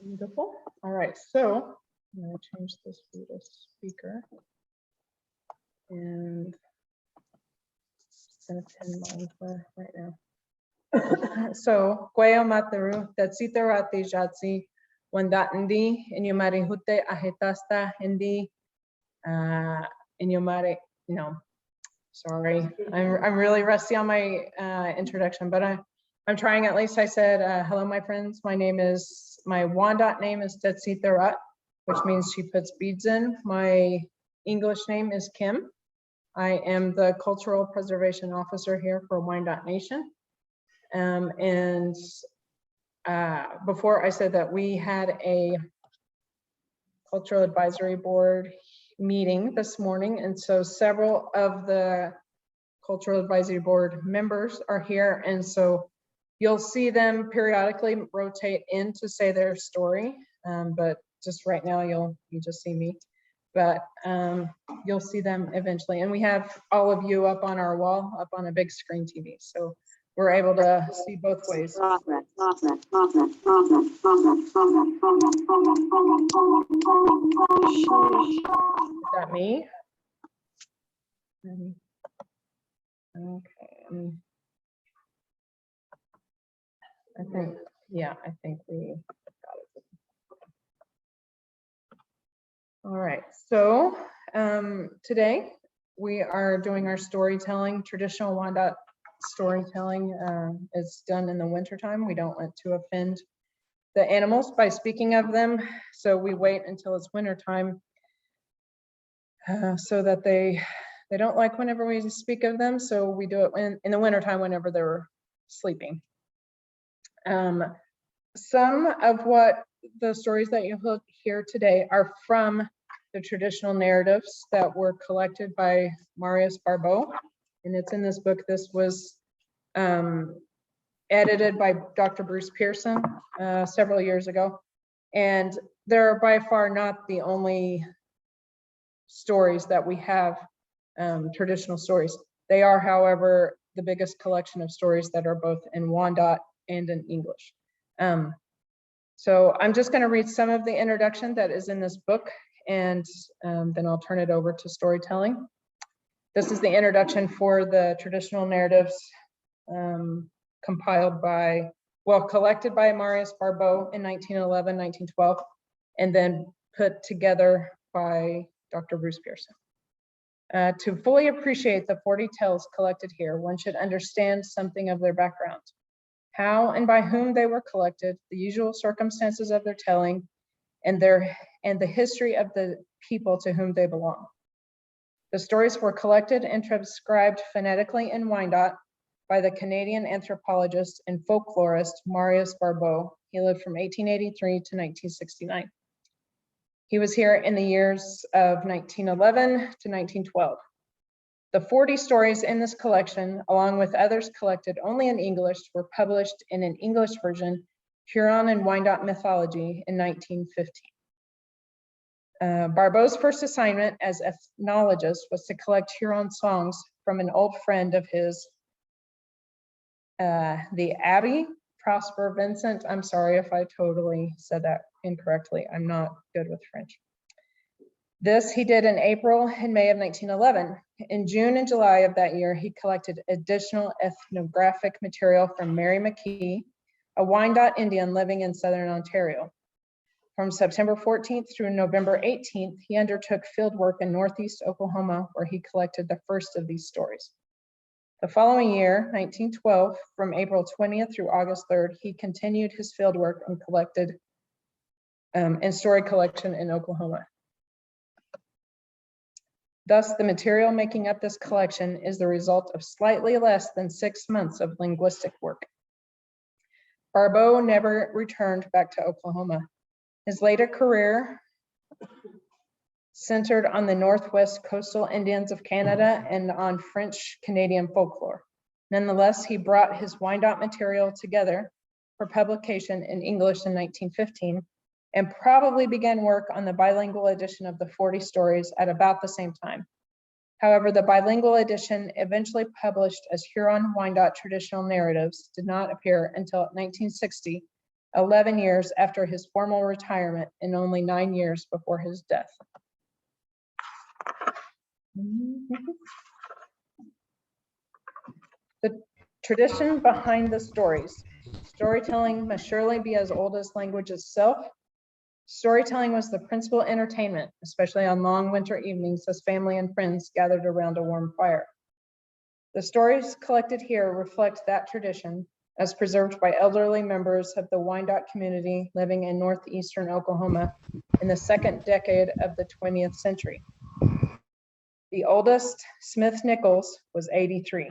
Beautiful. All right, so I'm going to change this to the speaker. And I'm going to pin mine for right now. So, Guayo Mataru, Tatsita Rati Jatsi, Wandatandi, Inyumari Hute Ahetasta, Hindi, Inyumari, no, sorry. I'm really rusty on my introduction, but I'm trying at least. I said, hello, my friends. My Wyandotte name is Tatsita Rat, which means she puts beads in. My English name is Kim. I am the Cultural Preservation Officer here for Wyandotte Nation. Before I said that we had a Cultural Advisory Board meeting this morning, and so several of the Cultural Advisory Board members are here, and so you'll see them periodically rotate in to say their story, but just right now you just see me, but you'll see them eventually. And we have all of you up on our wall, up on a big screen TV, so we're able to see both ways. Is that me? Okay. I think, yeah, I think we got it. All right, so today we are doing our storytelling, traditional Wyandotte storytelling. It's done in the wintertime. We don't want to offend the animals by speaking of them, so we wait until it's wintertime so that they don't like whenever we speak of them, so we do it in the wintertime whenever they're sleeping. Some of what the stories that you'll hear today are from the traditional narratives that were collected by Marius Barbeau, and it's in this book. This was edited by Dr. Bruce Pearson several years ago, and they're by far not the only stories that we have, traditional stories. They are, however, the biggest collection of stories that are both in Wyandotte and in English. So I'm just going to read some of the introduction that is in this book, and then I'll turn it over to storytelling. This is the introduction for the traditional narratives collected by Marius Barbeau in 1911, 1912, and then put together by Dr. Bruce Pearson. To fully appreciate the 40 tales collected here, one should understand something of their background, how and by whom they were collected, the usual circumstances of their telling, and the history of the people to whom they belong. The stories were collected and transcribed phonetically in Wyandotte by the Canadian anthropologist and folklorist Marius Barbeau. He lived from 1883 to 1969. He was here in the years of 1911 to 1912. The 40 stories in this collection, along with others collected only in English, were published in an English version, Huron and Wyandotte Mythology, in 1915. Barbeau's first assignment as ethnologist was to collect Huron songs from an old friend of his, the Abbey Prosper Vincent. I'm sorry if I totally said that incorrectly. I'm not good with French. This he did in April and May of 1911. In June and July of that year, he collected additional ethnographic material from Mary McKee, a Wyandotte Indian living in Southern Ontario. From September 14th through November 18th, he undertook field work in Northeast Oklahoma, where he collected the first of these stories. The following year, 1912, from April 20th through August 3rd, he continued his field work and collected and story collection in Oklahoma. Thus, the material making up this collection is the result of slightly less than 6 months of linguistic work. Barbeau never returned back to Oklahoma. His later career centered on the Northwest coastal Indians of Canada and on French-Canadian folklore. Nonetheless, he brought his Wyandotte material together for publication in English in 1915 and probably began work on the bilingual edition of the 40 stories at about the same time. However, the bilingual edition, eventually published as Huron Wyandotte Traditional Narratives, did not appear until 1960 11 years after his formal retirement and only 9 years before his death. The tradition behind the stories. Storytelling must surely be as old as language itself. Storytelling was the principal entertainment, especially on long winter evenings as family and friends gathered around a warm fire. The stories collected here reflect that tradition as preserved by elderly members of the Wyandotte community living in northeastern Oklahoma in the second decade of the 20th century. The oldest, Smith Nichols, was 83.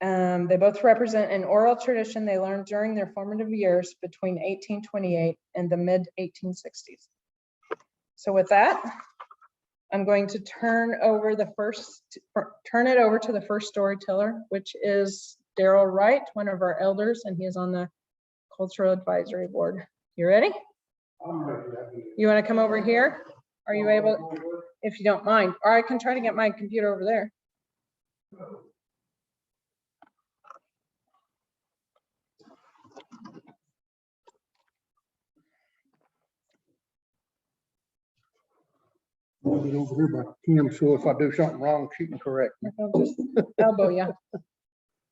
They both represent an oral tradition they learned during their formative years between 1828 and the mid-1860s. So with that, I'm going to turn it over to the first storyteller, which is Daryl Wright, one of our elders, and he is on the Cultural Advisory Board. You ready? You want to come over here? Are you able, if you don't mind, or I can try to get my computer over there. I'll get over here by Kim, so if I do something wrong, she can correct me. I'll just elbow you.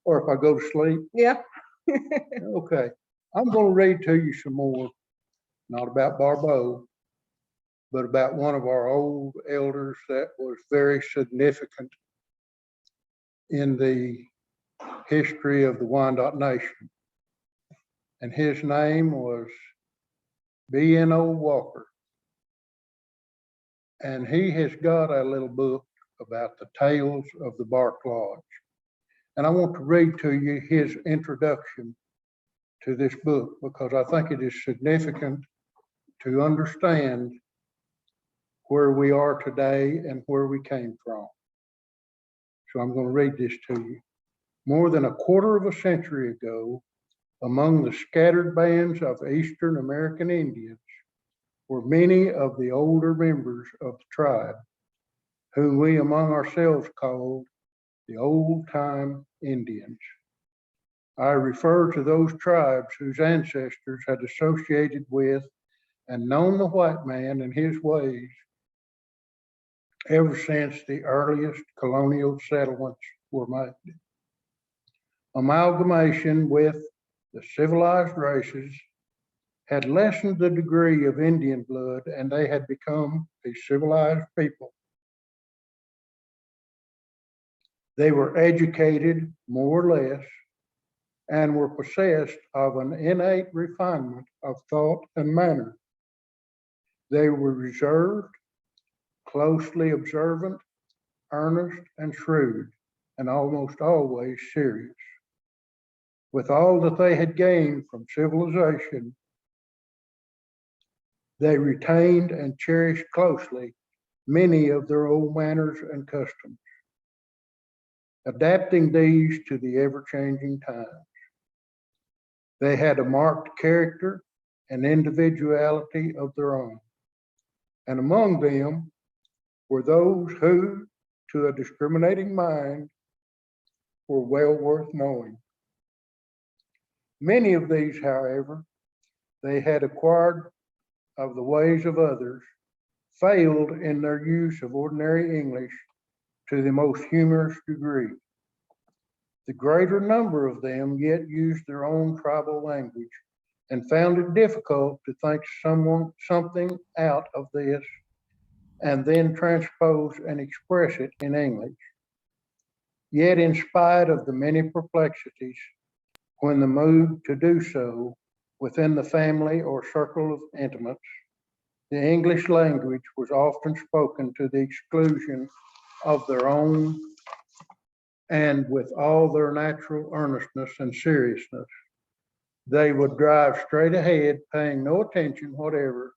Or if I go to sleep. Yeah. Okay, I'm going to read to you some more, not about Barbeau, but about one of our old elders that was very significant in the history of the Wyandotte Nation. And his name was B.N.O. Walker. And he has got a little book about the tales of the Bark Lodge. And I want to read to you his introduction to this book because I think it is significant to understand where we are today and where we came from. So I'm going to read this to you. More than a quarter of a century ago, among the scattered bands of Eastern American Indians were many of the older members of the tribe, whom we among ourselves called the old-time Indians. I refer to those tribes whose ancestors had associated with and known the white man and his ways ever since the earliest colonial settlements were made. Amalgamation with the civilized races had lessened the degree of Indian blood, and they had become a civilized people. They were educated more or less and were possessed of an innate refinement of thought and manner. They were reserved, closely observant, earnest, and shrewd, and almost always serious. With all that they had gained from civilization, they retained and cherished closely many of their old manners and customs, adapting these to the ever-changing times. They had a marked character and individuality of their own, and among them were those who, to a discriminating mind, were well worth knowing. Many of these, however, they had acquired of the ways of others, failed in their use of ordinary English to the most humorous degree. The greater number of them yet used their own tribal language and found it difficult to think something out of this and then transpose and express it in English. Yet in spite of the many perplexities, when the move to do so within the family or circle of intimates, the English language was often spoken to the exclusion of their own, and with all their natural earnestness and seriousness, they would drive straight ahead, paying no attention whatever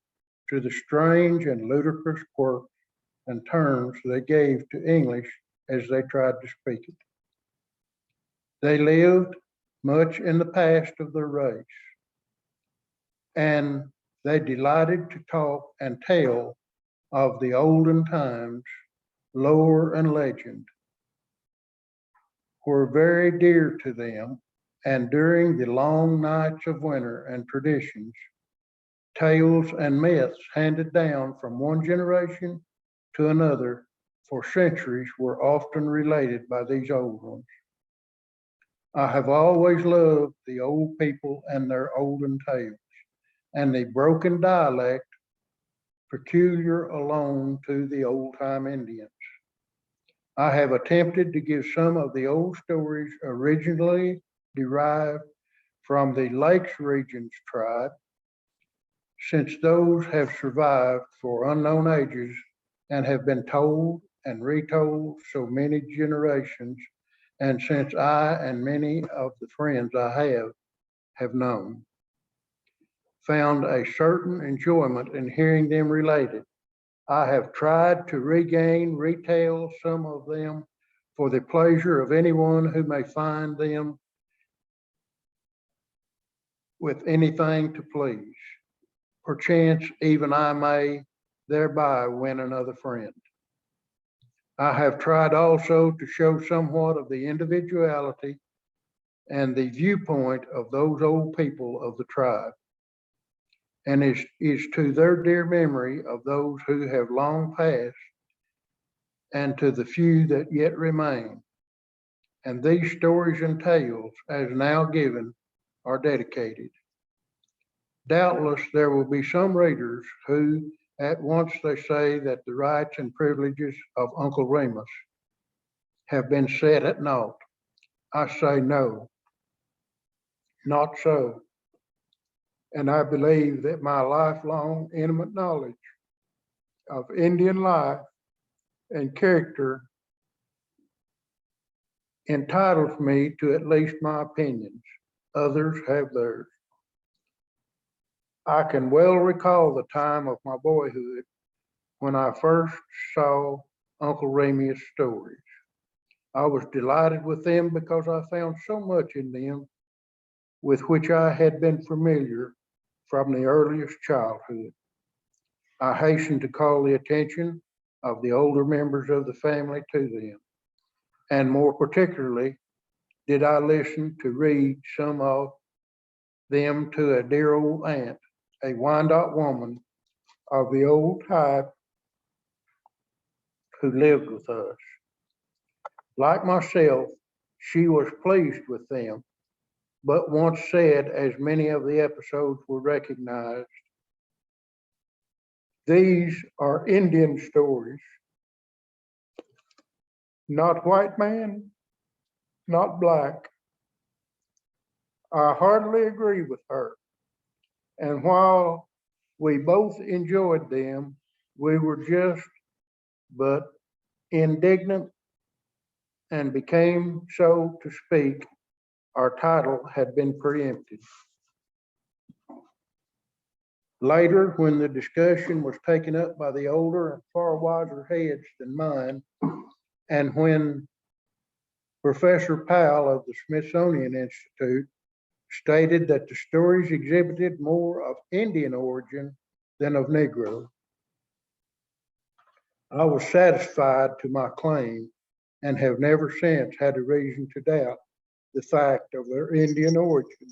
to the strange and ludicrous quirks and terms they gave to English as they tried to speak it. They lived much in the past of their race, and they delighted to talk and tell of the olden times, lore and legend were very dear to them, and during the long nights of winter and traditions, tales and myths handed down from one generation to another for centuries were often related by these old ones. I have always loved the old people and their olden tales, and the broken dialect peculiar alone to the old-time Indians. I have attempted to give some of the old stories originally derived from the Lakes Regions tribe, since those have survived for unknown ages and have been told and retold so many generations, and since I and many of the friends I have known, found a certain enjoyment in hearing them related. I have tried to retell some of them for the pleasure of anyone who may find them with anything to please. Perchance even I may thereby win another friend. I have tried also to show somewhat of the individuality and the viewpoint of those old people of the tribe, and is to their dear memory of those who have long passed and to the few that yet remain. And these stories and tales, as now given, are dedicated. Doubtless there will be some readers who at once they say that the rights and privileges of Uncle Remus have been set at naught. I say no, not so. And I believe that my lifelong intimate knowledge of Indian life and character entitles me to at least my opinions. Others have theirs. I can well recall the time of my boyhood when I first saw Uncle Remus stories. I was delighted with them because I found so much in them with which I had been familiar from the earliest childhood. I hastened to call the attention of the older members of the family to them, and more particularly did I listen to read some of them to a dear old aunt, a Wyandotte woman of the old type who lived with us. Like myself, she was pleased with them, but once said, as many of the episodes were recognized, these are Indian stories, not white man, not black. I heartily agree with her. And while we both enjoyed them, we were just but indignant and became, so to speak, our title had been preempted. Later, when the discussion was taken up by the older and far wiser heads than mine, and when Professor Powell of the Smithsonian Institute stated that the stories exhibited more of Indian origin than of Negro, I was satisfied to my claim and have never since had a reason to doubt the fact of their Indian origin.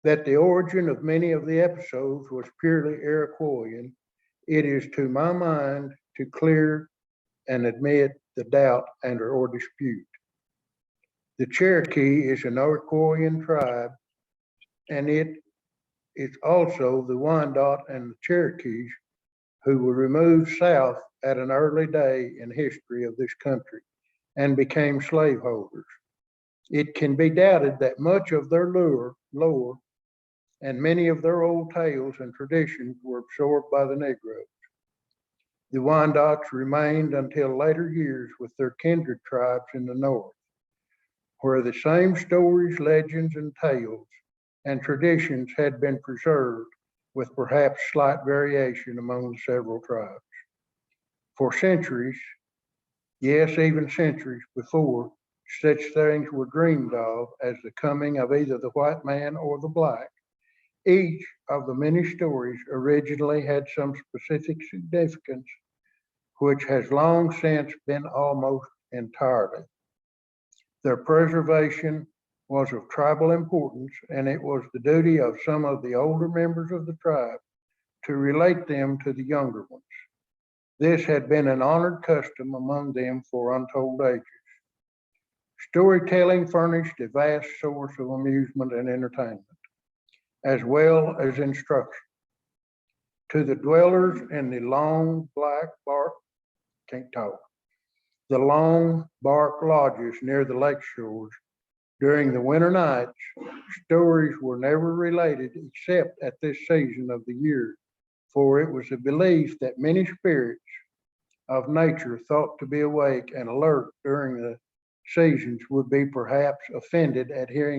That the origin of many of the episodes was purely Iroquoian, it is to my mind to clear and admit the doubt and or dispute. The Cherokee is an Iroquoian tribe, and it is also the Wyandotte and the Cherokees who were removed south at an early day in history of this country and became slaveholders. It can be doubted that much of their lore and many of their old tales and traditions were absorbed by the Negroes. The Wyandottes remained until later years with their kindred tribes in the north, where the same stories, legends, and tales and traditions had been preserved with perhaps slight variation among the several tribes. For centuries, yes, even centuries before, such things were dreamed of as the coming of either the white man or the black. Each of the many stories originally had some specific significance, which has long since been almost entirely Their preservation was of tribal importance, and it was the duty of some of the older members of the tribe to relate them to the younger ones. This had been an honored custom among them for untold ages. Storytelling furnished a vast source of amusement and entertainment, as well as instruction. To the dwellers in the long bark lodges near the lake shores during the winter nights, stories were never related except at this season of the year, for it was a belief that many spirits of nature thought to be awake and alert during the seasons would be perhaps offended at hearing